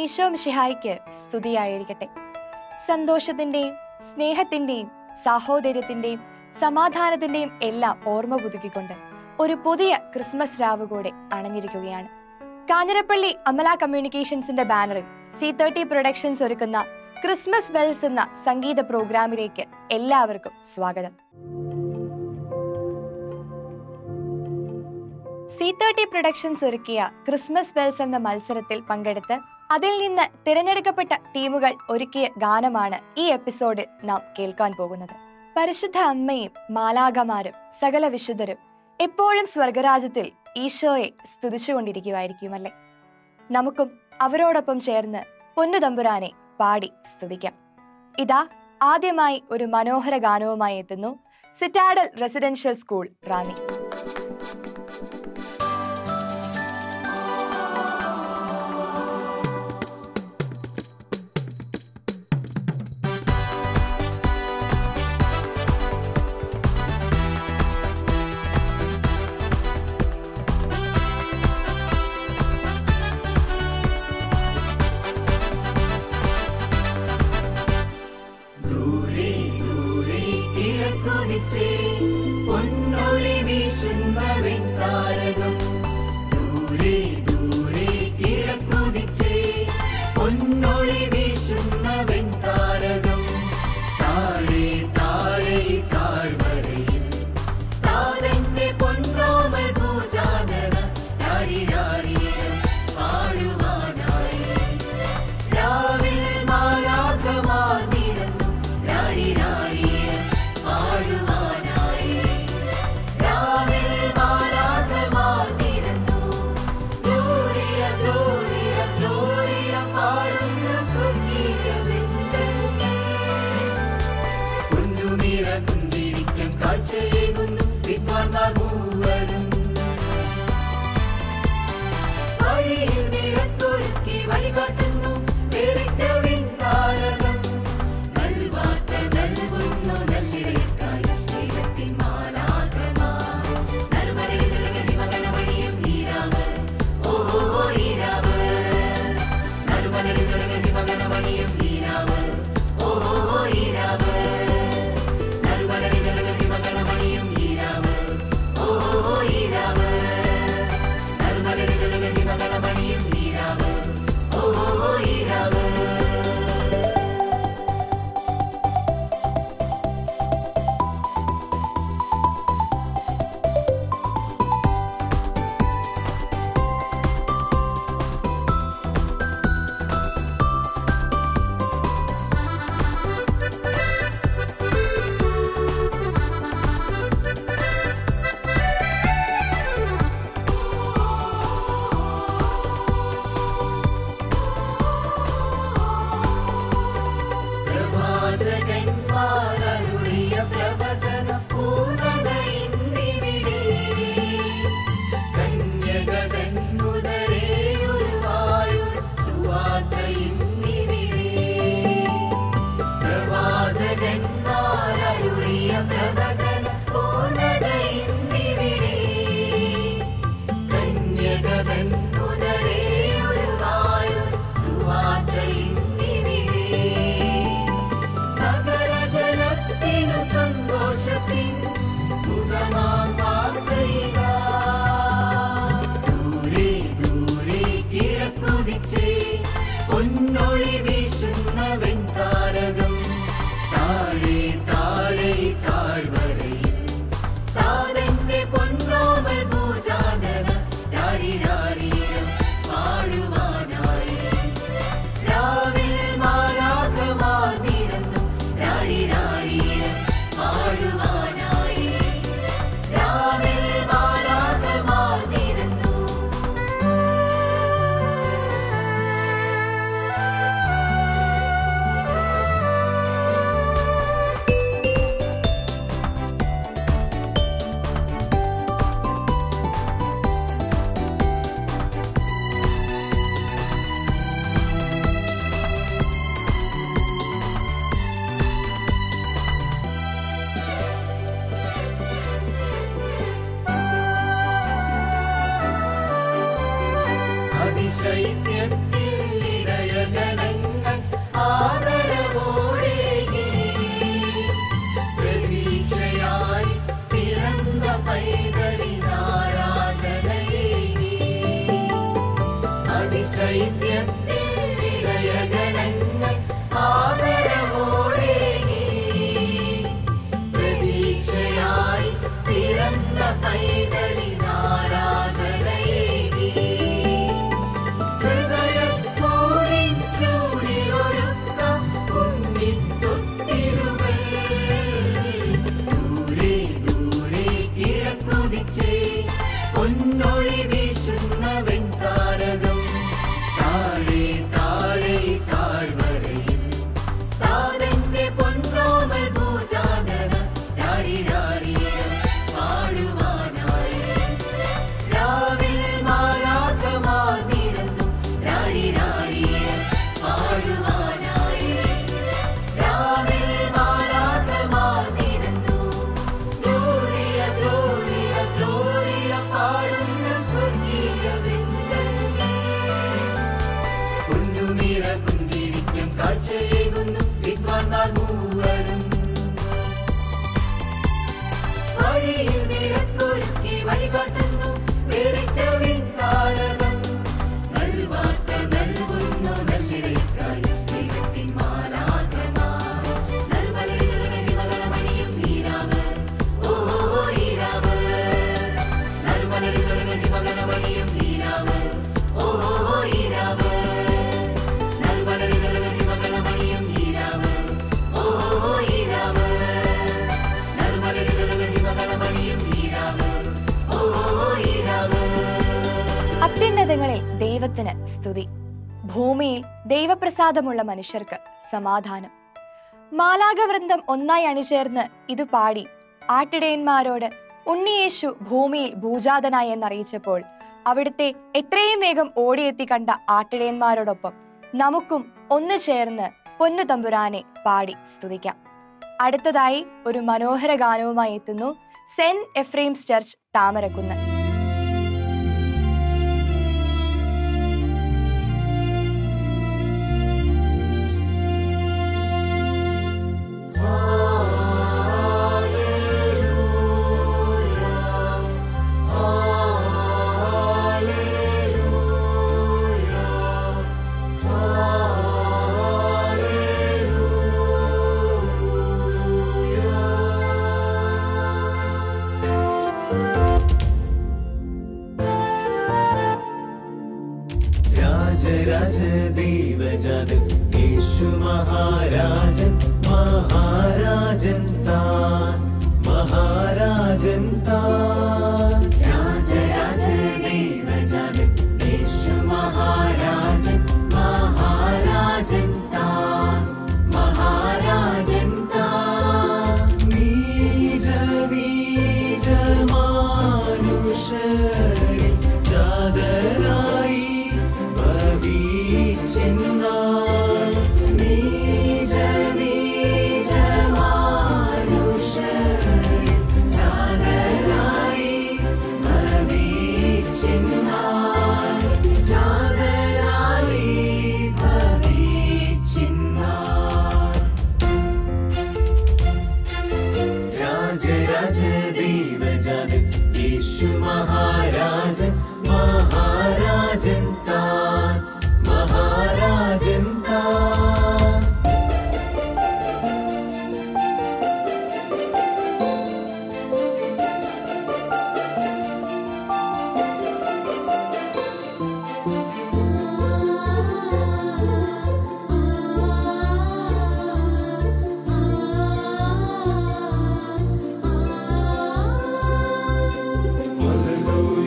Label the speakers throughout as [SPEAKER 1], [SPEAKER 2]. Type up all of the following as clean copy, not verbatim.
[SPEAKER 1] ഈശോ മിശിഹായ്ക്ക് സ്തുതിയായിരിക്കട്ടെ. സന്തോഷത്തിന്റെയും സ്നേഹത്തിന്റെയും സാഹോദര്യത്തിന്റെയും സമാധാനത്തിന്റെയും എല്ലാം ഓർമ്മ പുതുക്കിക്കൊണ്ട് ഒരു പുതിയ ക്രിസ്മസ് രാവ് കൂടെ അണഞ്ഞിരിക്കുകയാണ്. കാഞ്ഞിരപ്പള്ളി അമല കമ്മ്യൂണിക്കേഷൻസിന്റെ ബാനറിൽ C30 പ്രൊഡക്ഷൻസ് ഒരുക്കുന്ന ക്രിസ്മസ് ബെൽസ് എന്ന സംഗീത പ്രോഗ്രാമിലേക്ക് എല്ലാവർക്കും സ്വാഗതം. C30 പ്രൊഡക്ഷൻസ് ഒരുക്കിയ ക്രിസ്മസ് ബെൽസ് എന്ന മത്സരത്തിൽ പങ്കെടുത്ത് അതിൽ നിന്ന് തിരഞ്ഞെടുക്കപ്പെട്ട ടീമുകൾ ഒരുക്കിയ ഗാനമാണ് ഈ എപ്പിസോഡിൽ നാം കേൾക്കാൻ പോകുന്നത്. പരിശുദ്ധ അമ്മയും മാലാഖമാരും സകല വിശുദ്ധരും എപ്പോഴും സ്വർഗരാജ്യത്തിൽ ഈശോയെ സ്തുതിച്ചുകൊണ്ടിരിക്കുമായിരിക്കുമല്ലേ. നമുക്കും അവരോടൊപ്പം ചേർന്ന് പൊന്നുതമ്പുരാനെ പാടി സ്തുതിക്കാം. ഇതാ ആദ്യമായി ഒരു മനോഹര ഗാനവുമായി എത്തുന്നു സിറ്റാഡൽ റെസിഡൻഷ്യൽ സ്കൂൾ റാന്നി.
[SPEAKER 2] അതിശൈത്യത്തിൽ ഇടയ
[SPEAKER 1] അത്യുന്നതങ്ങളിൽ ദൈവത്തിന് സ്തുതി, ഭൂമിയിൽ ദൈവപ്രസാദമുള്ള മനുഷ്യർക്ക് സമാധാനം. മാലാഖവൃന്ദം ഒന്നായി അണിചേർന്ന് ഇത് പാടി ആട്ടിടയന്മാരോട് ഉണ്ണിയേശു ഭൂമിയിൽ ഭൂജാതനായി എന്നറിയിച്ചപ്പോൾ അവിടുത്തെ എത്രയും വേഗം ഓടിയെത്തി കണ്ട ആട്ടിടയന്മാരോടൊപ്പം നമുക്കും ഒന്ന് ചേർന്ന് പൊന്നു തമ്പുരാനെ പാടി സ്തുതിക്കാം. അടുത്തതായി ഒരു മനോഹര ഗാനവുമായി എത്തുന്നു സെന്റ് എഫ്രൈംസ് ചർച്ച് താമരക്കുന്ന്.
[SPEAKER 2] യേശു മഹാരാജൻ മഹാരാജൻ താൻ മഹാരാജൻ താൻ രാജരാജ ദൈവജാതൻ യേശു മഹാരാജൻ മഹാരാജൻ താൻ മഹാരാജൻ താൻ നീജ നീജ മാനുഷരിൽ ജാതനായി ചിന്നാൻ നീജ നീജ മാനുഷരിൽ ജാതനായി ഭവിച്ചിന്നാൻ ജാതനായി ഭവിച്ചിന്നാൻ രാജരാജ ദൈവജാതൻ യേശു മഹാരാജൻ മഹാരാജൻ താൻ മഹാരാജൻ താൻ Hallelujah.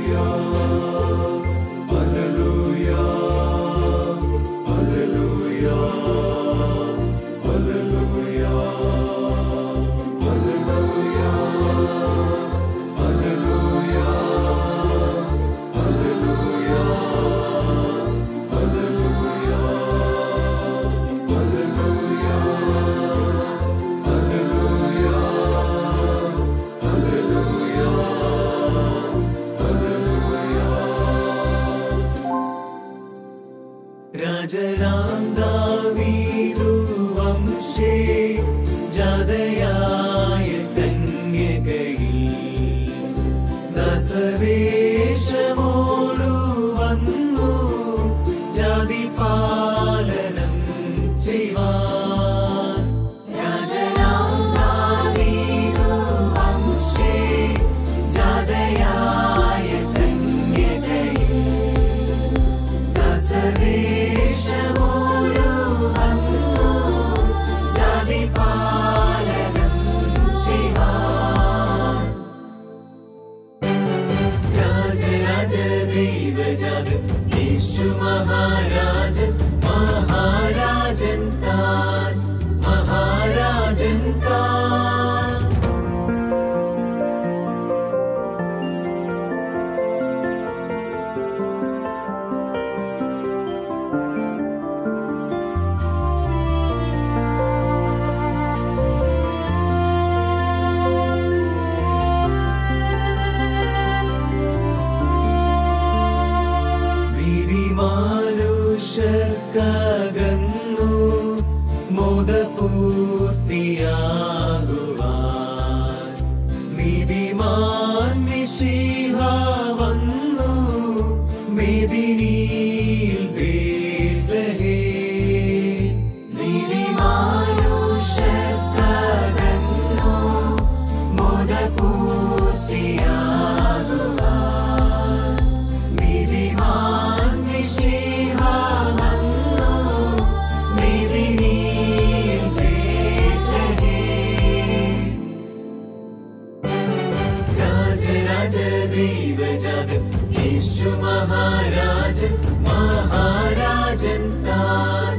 [SPEAKER 2] ദൈവജാതൻ യേശു മഹാരാജൻ മഹാരാജൻ താൻ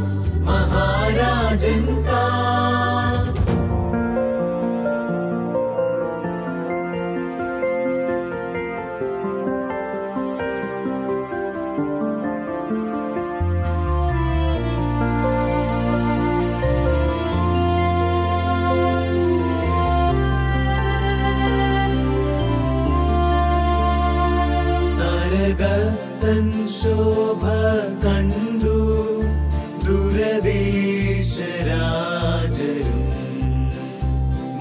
[SPEAKER 2] മഹാരാജൻ താൻ. നരകത്തൻ ശോഭ കണ്ടു ദുരദേശരാജരും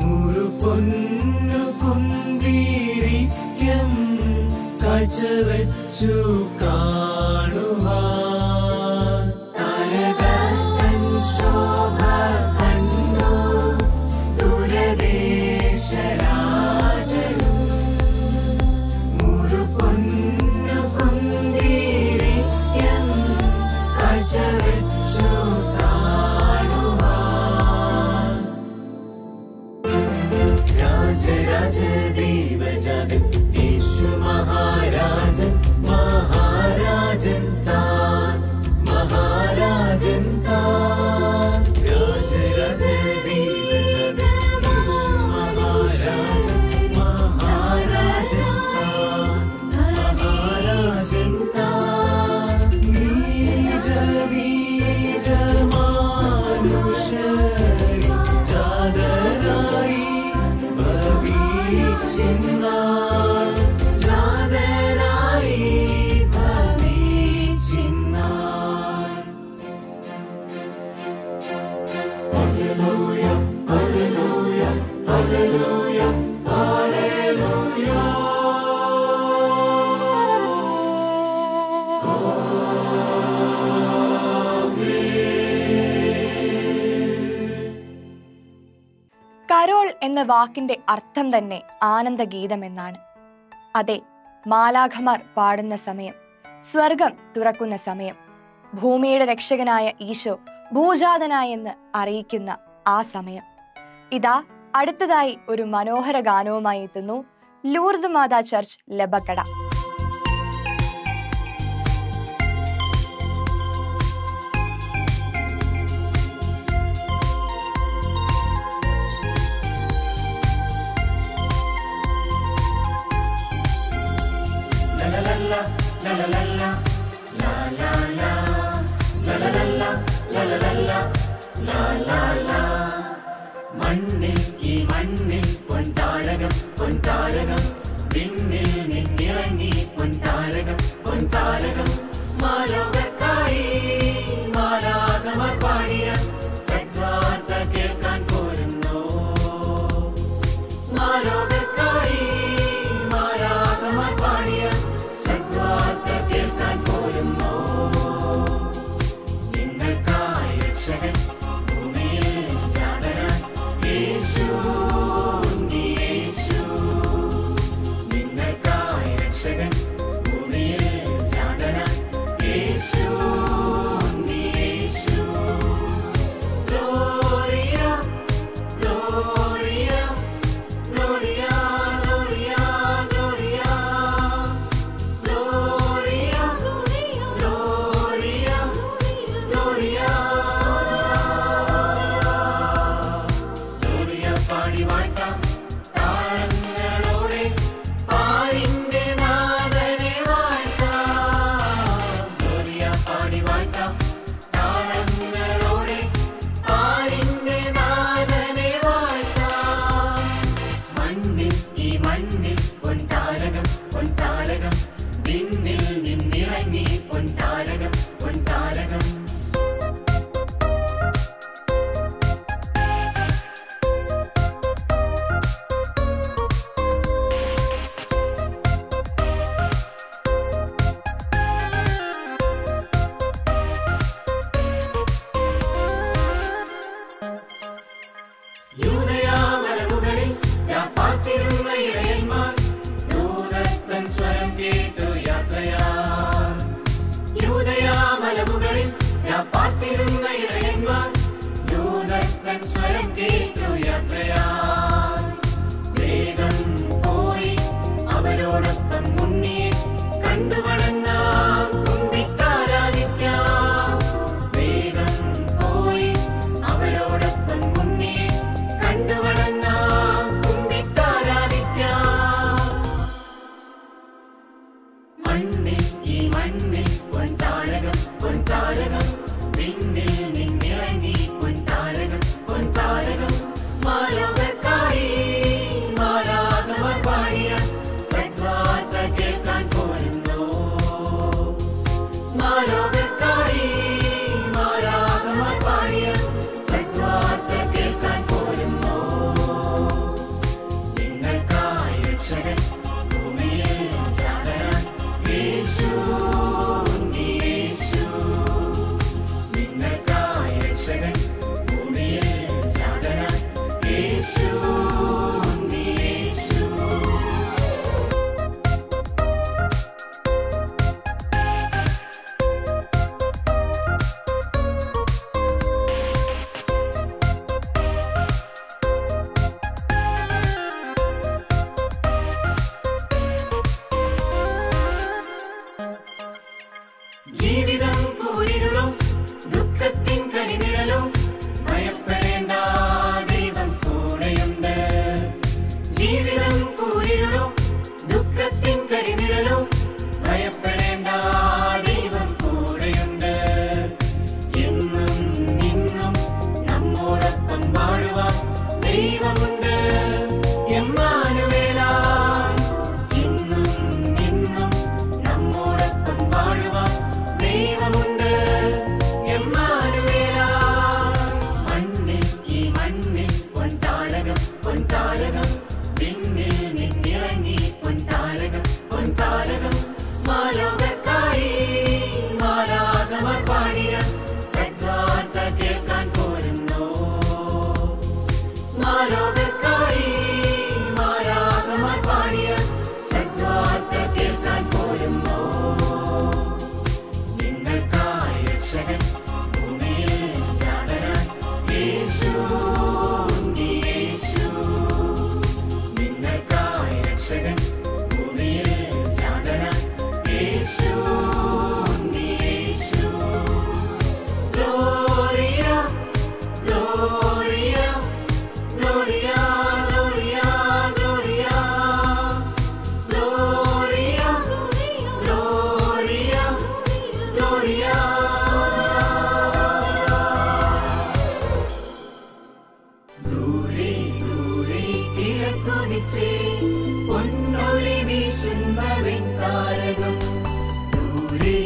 [SPEAKER 2] മുറുപൊന്നു കുന്തിരിക്കം കാഴ്ചവെച്ചു കാണുവാൻ. നരകത്തൻ ശോഭ കണ്ടു ദുരദേശരാജരും മുറുപൊന്നു കുന്തിരിക്കം കാഴ്ചവെച്ചു കാണുവാൻ. രാജരാജ ദൈവജാതൻ യേശു മഹാരാജൻ മഹാരാജൻ താൻ മഹാരാജൻ താൻ. രാജരാജ ദൈവജാതൻ യേശു മഹാരാജൻ മഹാരാജൻ താൻ മഹാരാജൻ താൻ. നീജ നീജ മാനുഷരി ജാതനായി ഭവിച്ചിന്നാൾ ജാതനായി ഭവിച്ചിന്നാൾ. Hallelujah hallelujah hallelujah hallelujah.
[SPEAKER 1] Carol എന്ന വാക്കിന്റെ അർത്ഥം തന്നെ ആനന്ദഗീതം എന്നാണ്. അതെ, മാലാഖമാർ പാടുന്ന സമയം, സ്വർഗം തുറക്കുന്ന സമയം, ഭൂമിയുടെ രക്ഷകനായ ഈശോ ഭൂജാതനായെന്ന് അറിയിക്കുന്ന ആ സമയം. ഇതാ അടുത്തതായി ഒരു മനോഹര ഗാനവുമായി എത്തുന്നു ലൂർദ് മാതാ ചർച്ച് ലബക്കട.
[SPEAKER 2] മണ്ണിൽ ഈ മണ്ണിൽ പൊൻതാരകം പൊൻതാരകം വിണ്ണിൽ നിന്നിറങ്ങി പൊൻതാരകം പൊൻതാരകം. മാലോകർക്കായി മാലാഖമാർ പാടിയ സദ്വാർത്ത കേൾക്കാൻ പോരുന്നു. മാലോകർക്കായി മാലാഖമാർ പാടിയ സദ്വാർത്ത കേൾക്കാൻ പോരുന്നു. നിങ്ങൾക്കായി രക്ഷകൻ ഭൂമിയിൽ ഉദിച്ചേ പൊന്നൊളി വീശുന്ന വെൺതാരകം ദൂരെ